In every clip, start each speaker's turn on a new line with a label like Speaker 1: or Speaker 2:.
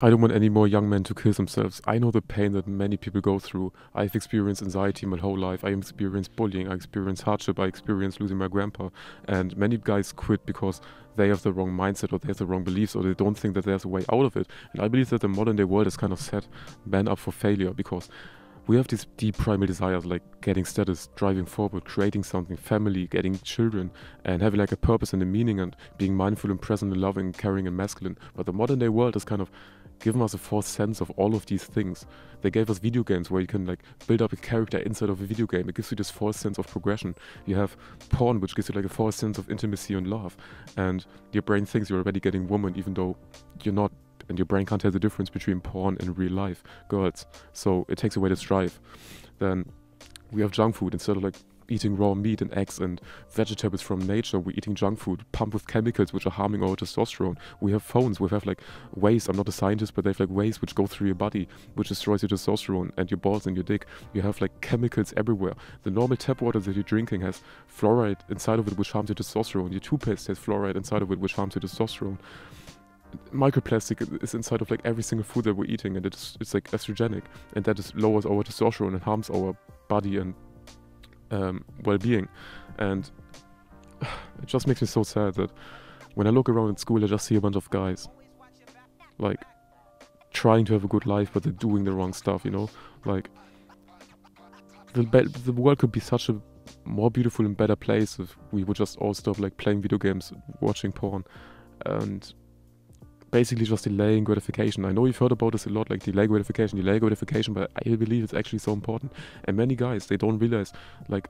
Speaker 1: I don't want any more young men to kill themselves. I know the pain that many people go through. I've experienced anxiety my whole life. I experienced bullying. I experienced hardship. I experienced losing my grandpa. And many guys quit because they have the wrong mindset or they have the wrong beliefs or they don't think that there's a way out of it. And I believe that the modern day world has kind of set men up for failure because we have these deep primal desires like getting status, driving forward, creating something, family, getting children, and having like a purpose and a meaning and being mindful and present and loving, caring and masculine. But the modern day world has kind of given us a false sense of all of these things. They gave us video games where you can like build up a character inside of a video game. It gives you this false sense of progression. You have porn, which gives you like a false sense of intimacy and love. And your brain thinks you're already getting woman even though you're not, and your brain can't tell the difference between porn and real life girls. So it takes away this drive. Then we have junk food. Instead of like eating raw meat and eggs and vegetables from nature, we're eating junk food pumped with chemicals which are harming our testosterone. We have phones, we have like waves, I'm not a scientist, but they have like waves which go through your body, which destroys your testosterone and your balls and your dick. You have like chemicals everywhere. The normal tap water that you're drinking has fluoride inside of it which harms your testosterone. Your toothpaste has fluoride inside of it which harms your testosterone. Microplastic is inside of like every single food that we're eating, and it's like estrogenic, and that just lowers our testosterone and harms our body and well-being. And it just makes me so sad that when I look around in school I just see a bunch of guys like trying to have a good life but they're doing the wrong stuff, you know. Like the world could be such a more beautiful and better place if we would just all stop like playing video games, watching porn, and basically just delaying gratification. I know you've heard about this a lot, like delay gratification, but I believe it's actually so important. And many guys, they don't realize like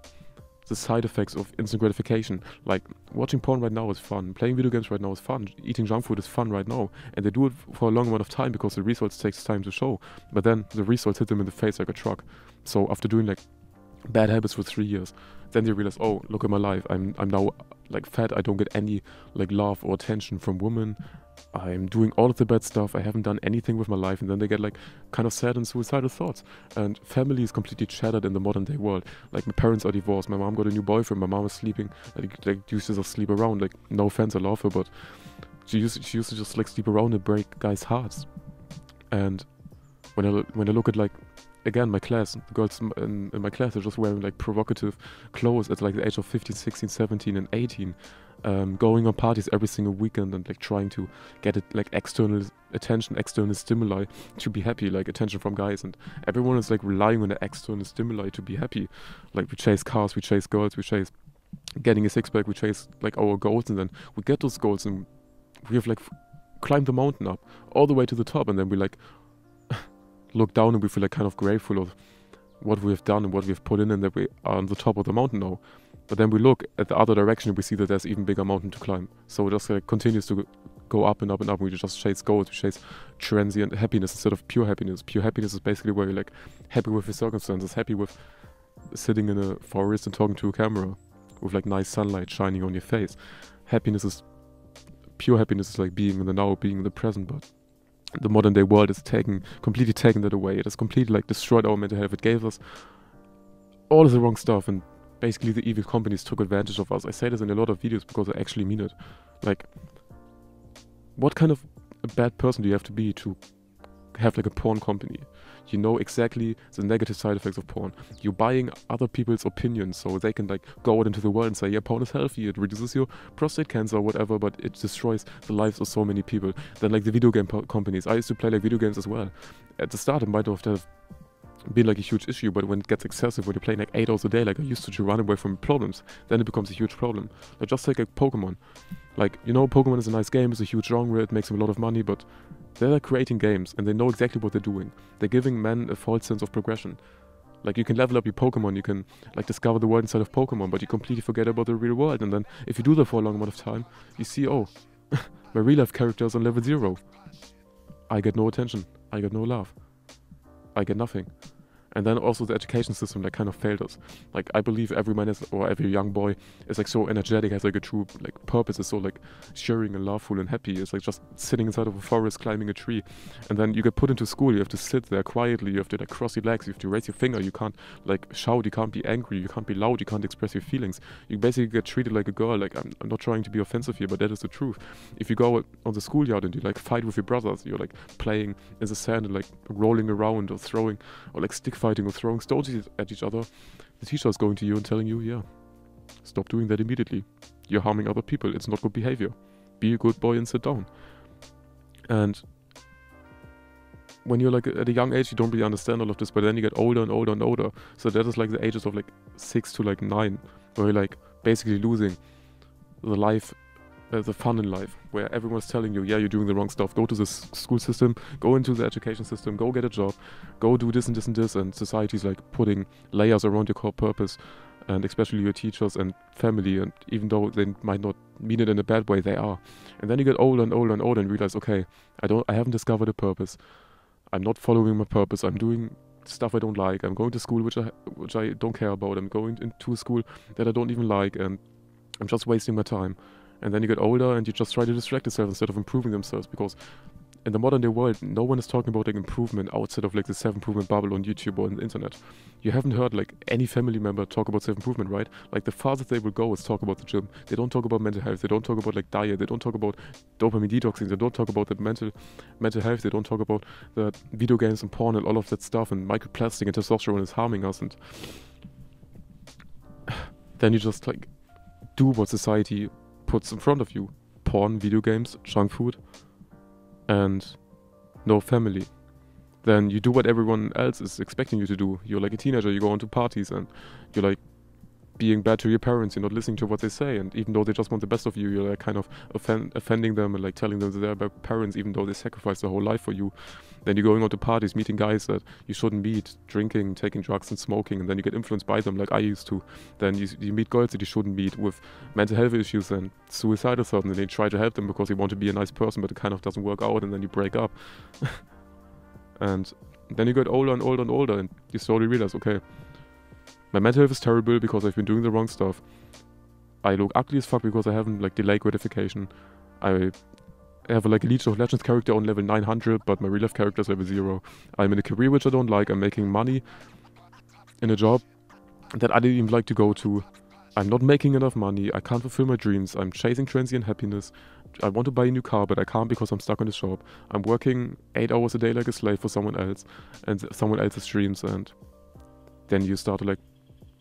Speaker 1: the side effects of instant gratification. Like watching porn right now is fun, playing video games right now is fun, eating junk food is fun right now, and they do it for a long amount of time because the results takes time to show. But then the results hit them in the face like a truck. So after doing like bad habits for 3 years, then they realize, oh, look at my life, I'm now like fat, I don't get any like love or attention from women, I'm doing all of the bad stuff, I haven't done anything with my life. And then they get like kind of sad and suicidal thoughts. And family is completely shattered in the modern day world. Like my parents are divorced, my mom got a new boyfriend, my mom is sleeping like used to just sleep around. Like no offense, I love her, but she used to just like sleep around and break guys' hearts. And when I look at like again my class, the girls in my class are just wearing like provocative clothes at like the age of 15, 16, 17 and 18, going on parties every single weekend and like trying to get it like external attention, external stimuli to be happy, like attention from guys. And everyone is like relying on the external stimuli to be happy. Like we chase cars, we chase girls, we chase getting a six-pack, we chase like our goals, and then we get those goals and we have like climbed the mountain up all the way to the top, and then we like look down and we feel like kind of grateful of what we have done and what we have put in, and that we are on the top of the mountain now. But then we look at the other direction and we see that there's even bigger mountain to climb. So it just like continues to go up and up and up. We just chase goals, we chase transient happiness instead of pure happiness. Pure happiness is basically where you're like happy with your circumstances, happy with sitting in a forest and talking to a camera with like nice sunlight shining on your face. Pure happiness is like being in the now, being in the present. But the modern day world is completely taken that away. It has completely like destroyed our mental health. It gave us all of the wrong stuff, and basically the evil companies took advantage of us. I say this in a lot of videos because I actually mean it. Like, what kind of a bad person do you have to be to have like a porn company? You know exactly the negative side effects of porn. You're buying other people's opinions so they can like go out into the world and say, yeah, porn is healthy, it reduces your prostate cancer or whatever, but it destroys the lives of so many people. Then like the video game companies. I used to play like video games as well. At the start it might have been like a huge issue, but when it gets excessive, when you're playing like 8 hours a day, like I used to run away from problems, then it becomes a huge problem. Like just take like Pokemon. Like, you know, Pokemon is a nice game, it's a huge genre, it makes them a lot of money, but they're creating games and they know exactly what they're doing. They're giving men a false sense of progression. Like you can level up your Pokemon, you can like discover the world inside of Pokemon, but you completely forget about the real world. And then if you do that for a long amount of time, you see, oh, my real life character is on level 0. I get no attention, I get no love, I get nothing. And then also the education system like kind of failed us. Like I believe every man is, or every young boy is like so energetic, has like a true like purpose, is so like cheering and laughful and happy. It's like just sitting inside of a forest climbing a tree. And then you get put into school, you have to sit there quietly, you have to like cross your legs, you have to raise your finger, you can't like shout, you can't be angry, you can't be loud, you can't express your feelings. You basically get treated like a girl. Like I'm not trying to be offensive here, but that is the truth. If you go on the schoolyard and you like fight with your brothers, you're like playing in the sand and like rolling around or throwing or like stick fighting or throwing stones at each other, the teacher is going to you and telling you, yeah, stop doing that immediately. You're harming other people. It's not good behavior. Be a good boy and sit down. And when you're like at a young age, you don't really understand all of this, but then you get older and older and older. So that is like the ages of like 6 to like 9, where you're like basically losing the life, the fun in life, where everyone's telling you, yeah, you're doing the wrong stuff. Go to the school system, go into the education system, go get a job, go do this and this and this. And society's like putting layers around your core purpose, and especially your teachers and family. And even though they might not mean it in a bad way, they are. And then you get older and older and older and realize, okay, I haven't discovered a purpose. I'm not following my purpose. I'm doing stuff I don't like. I'm going to school which I don't care about. I'm going into a school that I don't even like, and I'm just wasting my time. And then you get older and you just try to distract yourself instead of improving themselves, because in the modern day world, no one is talking about like improvement outside of like the self-improvement bubble on YouTube or on the internet. You haven't heard like any family member talk about self-improvement, right? Like the farthest they will go is talk about the gym. They don't talk about mental health. They don't talk about like diet. They don't talk about dopamine detoxing. They don't talk about the mental health. They don't talk about the video games and porn and all of that stuff, and microplastic and testosterone is harming us. And then you just like do what society puts in front of you: porn, video games, junk food, and no family. Then you do what everyone else is expecting you to do. You're like a teenager, you go on to parties and you're like being bad to your parents, you're not listening to what they say, and even though they just want the best of you, you're like kind of offending them and like telling them that they're bad parents even though they sacrificed their whole life for you. Then you're going out to parties, meeting guys that you shouldn't meet, drinking, taking drugs and smoking, and then you get influenced by them like I used to. Then you meet girls that you shouldn't meet with mental health issues and suicidal thoughts, and then you try to help them because you want to be a nice person, but it kind of doesn't work out, and then you break up. And then you get older and older and older, and you slowly realize, okay, my mental health is terrible because I've been doing the wrong stuff. I look ugly as fuck because I haven't like delayed gratification. I have like a League of Legends character on level 900, but my real life character is level 0. I'm in a career which I don't like. I'm making money in a job that I didn't even like to go to. I'm not making enough money. I can't fulfill my dreams. I'm chasing transient happiness. I want to buy a new car, but I can't because I'm stuck in the shop. I'm working 8 hours a day like a slave for someone else and someone else's dreams, and then you start to like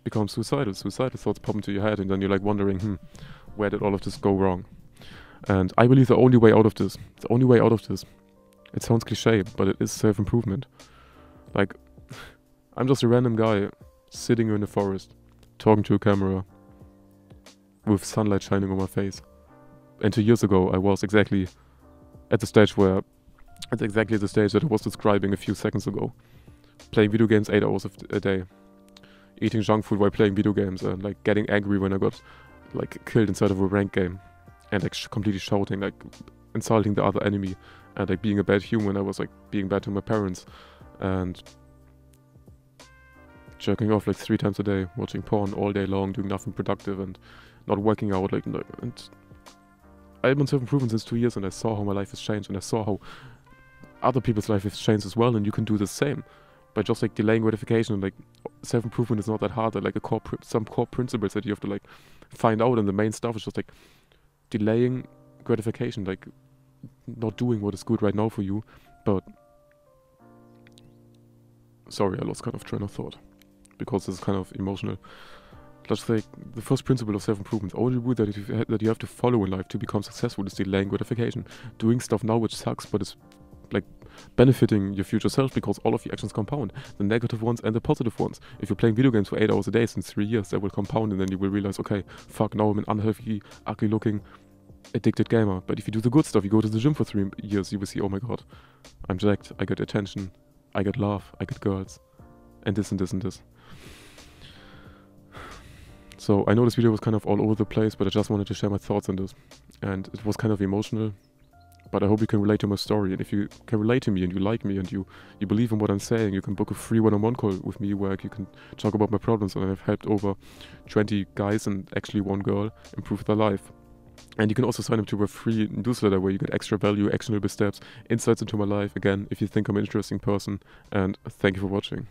Speaker 1: become suicidal. Suicidal thoughts pop into your head, and then you're like wondering, where did all of this go wrong? And I believe the only way out of this, it sounds cliche, but it is self-improvement. Like, I'm just a random guy sitting in the forest, talking to a camera, with sunlight shining on my face. And 2 years ago, I was exactly at the stage that I was describing a few seconds ago. Playing video games 8 hours a day. Eating junk food while playing video games, and like getting angry when I got like killed inside of a ranked game. And like completely shouting, like insulting the other enemy. And like being a bad human. I was like being bad to my parents. And jerking off like 3 times a day, watching porn all day long, doing nothing productive and not working out. And I've been self-improving since 2 years, and I saw how my life has changed, and I saw how other people's life has changed as well, and you can do the same by just like delaying gratification. And like self-improvement is not that hard. Like some core principles that you have to like find out, and the main stuff is just like delaying gratification, like not doing what is good right now for you. But sorry, I lost kind of train of thought because this is kind of emotional. Just like the first principle of self-improvement, the only rule that you have to follow in life to become successful is delaying gratification. Doing stuff now which sucks, but it's like benefiting your future self, because all of your actions compound, the negative ones and the positive ones. If you're playing video games for 8 hours a day since 3 years, that will compound, and then you will realize, okay, fuck, now I'm an unhealthy, ugly looking, addicted gamer. But if you do the good stuff, you go to the gym for 3 years, you will see, oh my god, I'm jacked, I get attention, I get love, I get girls, and this and this and this. So I know this video was kind of all over the place, but I just wanted to share my thoughts on this. And it was kind of emotional. But I hope you can relate to my story. And if you can relate to me and you like me and you believe in what I'm saying, you can book a free one-on-one call with me where you can talk about my problems. And I've helped over 20 guys and actually one girl improve their life. And you can also sign up to a free newsletter where you get extra value, actionable steps, insights into my life. Again, if you think I'm an interesting person. And thank you for watching.